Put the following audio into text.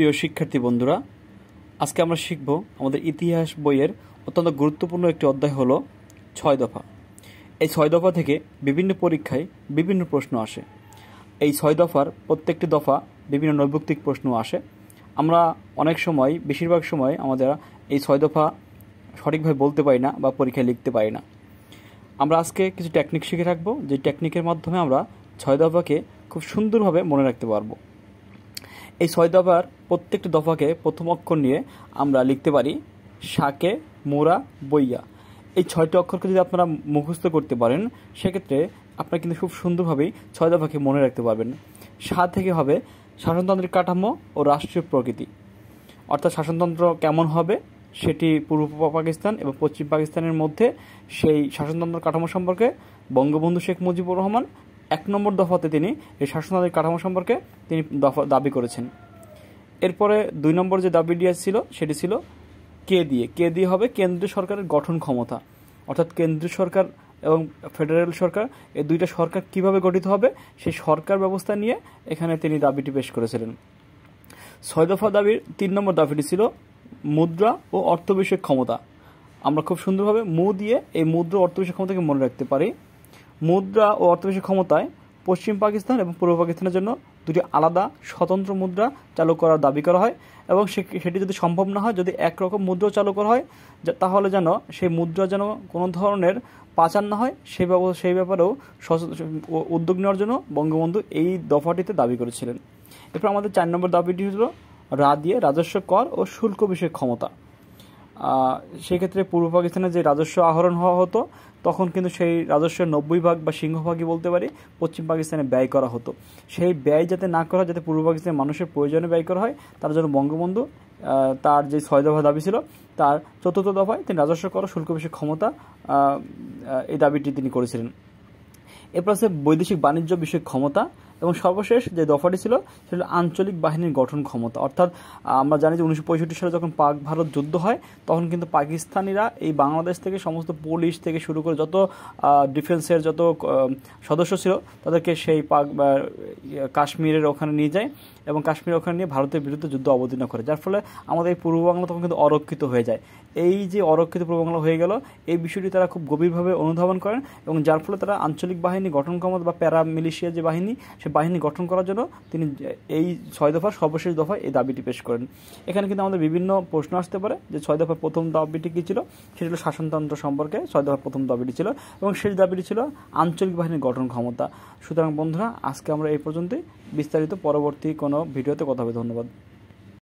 প্রিয় শিক্ষার্থী বন্ধুরা, আজকে আমরা শিখব আমাদের ইতিহাস বইয়ের অত্যন্ত গুরুত্বপূর্ণ একটি অধ্যায় হলো ৬ দফা। এই ৬ দফা থেকে বিভিন্ন পরীক্ষায় বিভিন্ন প্রশ্ন আসে। এই ৬ দফার প্রত্যেকটি দফা বিভিন্ন নৈর্ব্যক্তিক প্রশ্ন আসে। আমরা অনেক সময়, বেশিরভাগ সময় আমাদের এই ৬ দফা সঠিকভাবে বলতে পারি না বা পরীক্ষায় লিখতে পারি না। আমরা আজকে কিছু টেকনিক শিখে রাখবো, যে টেকনিকের মাধ্যমে আমরা ৬ দফাকে খুব সুন্দরভাবে মনে রাখতে পারবো। এই ৬ দফার প্রত্যেকটি দফাকে প্রথম অক্ষর নিয়ে আমরা লিখতে পারি শাকে, মোরা, বইয়া। এই ৬টি অক্ষরকে যদি আপনারা মুখস্থ করতে পারেন, সেক্ষেত্রে আপনারা কিন্তু খুব সুন্দরভাবেই ৬ দফাকে মনে রাখতে পারবেন। সা থেকে হবে শাসনতন্ত্রের কাঠামো ও রাষ্ট্রীয় প্রকৃতি, অর্থাৎ শাসনতন্ত্র কেমন হবে সেটি পূর্ব পাকিস্তান এবং পশ্চিম পাকিস্তানের মধ্যে সেই শাসনতন্ত্র কাঠামো সম্পর্কে বঙ্গবন্ধু শেখ মুজিবুর রহমান ১ নম্বর দফাতে তিনি এই শাসনতন্ত্রের কাঠামো সম্পর্কে তিনি দাবি করেছেন। এরপরে ২ নম্বর যে দাবিটি ছিল সেটি ছিল কে দিয়ে হবে কেন্দ্রীয় সরকারের গঠন ক্ষমতা, অর্থাৎ কেন্দ্রীয় সরকার এবং ফেডারেল সরকার, এই দুইটা সরকার কিভাবে গঠিত হবে সেই সরকার ব্যবস্থা নিয়ে এখানে তিনি দাবিটি পেশ করেছিলেন। ৬ দফা দাবির ৩ নম্বর দাবিটি ছিল মুদ্রা ও অর্থ বিষয়ক ক্ষমতা। আমরা খুব সুন্দরভাবে দিয়ে এই মুদ্রা অর্থ বিষয়ক ক্ষমতাকে মনে রাখতে পারি। মুদ্রা ও অর্থ বিষয়ক ক্ষমতায় পশ্চিম পাকিস্তান এবং পূর্ব পাকিস্তানের জন্য দুটি আলাদা স্বতন্ত্র মুদ্রা চালু করার দাবি করা হয়, এবং সেটি যদি সম্ভব না হয়, যদি একরকম মুদ্রা চালু করা হয়, তাহলে যেন সেই মুদ্রা যেন কোনো ধরনের পাচার না হয়, সেই ব্যাপারেও উদ্যোগ নেওয়ার জন্য বঙ্গবন্ধু এই দফাটিতে দাবি করেছিলেন। এরপর আমাদের ৪ নম্বর দাবিটি হল দিয়ে রাজস্ব কর ও শুল্ক বিষয়ক ক্ষমতা। সেক্ষেত্রে পূর্ব পাকিস্তানে যে রাজস্ব আহরণ হওয়া হতো, তখন কিন্তু সেই রাজস্বের ৯০% বা সিংহভাগই বলতে পারি পশ্চিম পাকিস্তানে ব্যয় করা হতো। সেই ব্যয় যাতে না করা হয়, যাতে পূর্ব পাকিস্তানের মানুষের প্রয়োজনে ব্যয় করা হয়, তার জন্য বঙ্গবন্ধু তার যে ৬ দফা দাবি ছিল তার ৪র্থ দফায় তিনি রাজস্ব কর ও শুল্ক বিষয়ক ক্ষমতা এই দাবিটি তিনি করেছিলেন। এরপর আছে বৈদেশিক বাণিজ্য বিষয়ক ক্ষমতা, এবং সর্বশেষ যে দফাটি ছিল সেটা আঞ্চলিক বাহিনীর গঠন ক্ষমতা। অর্থাৎ আমরা জানি যে ১৯৬৫ সালে যখন পাক ভারত যুদ্ধ হয়, তখন কিন্তু পাকিস্তানিরা এই বাংলাদেশ থেকে সমস্ত পুলিশ থেকে শুরু করে যত ডিফেন্সের যত সদস্য ছিল তাদেরকে সেই কাশ্মীরের ওখানে নিয়ে যায়, এবং কাশ্মীরের ওখানে নিয়ে ভারতের বিরুদ্ধে যুদ্ধ অবতীর্ণ করে, যার ফলে আমাদের এই পূর্ব বাংলা তখন কিন্তু অরক্ষিত হয়ে যায়। এই যে অরক্ষিত পূর্ব বাংলা হয়ে গেল, এই বিষয়টি তারা খুব গভীরভাবে অনুধাবন করেন, এবং যার ফলে তারা আঞ্চলিক বাহিনী গঠন ক্ষমতা বা প্যারা মিলিশিয়া যে বাহিনী, সে বাহিনী গঠন করার জন্য তিনি এই ৬ দফার সর্বশেষ দফায় এই দাবিটি পেশ করেন। এখানে কিন্তু আমাদের বিভিন্ন প্রশ্ন আসতে পারে যে ৬ দফার প্রথম দাবিটি কী ছিল, সেটি হল শাসনতন্ত্র সম্পর্কে ৬ দফার প্রথম দাবিটি ছিল, এবং শেষ দাবিটি ছিল আঞ্চলিক বাহিনীর গঠন ক্ষমতা। সুতরাং বন্ধুরা, আজকে আমরা এই পর্যন্তই। বিস্তারিত পরবর্তী কোনো ভিডিওতে কথা হবে। ধন্যবাদ।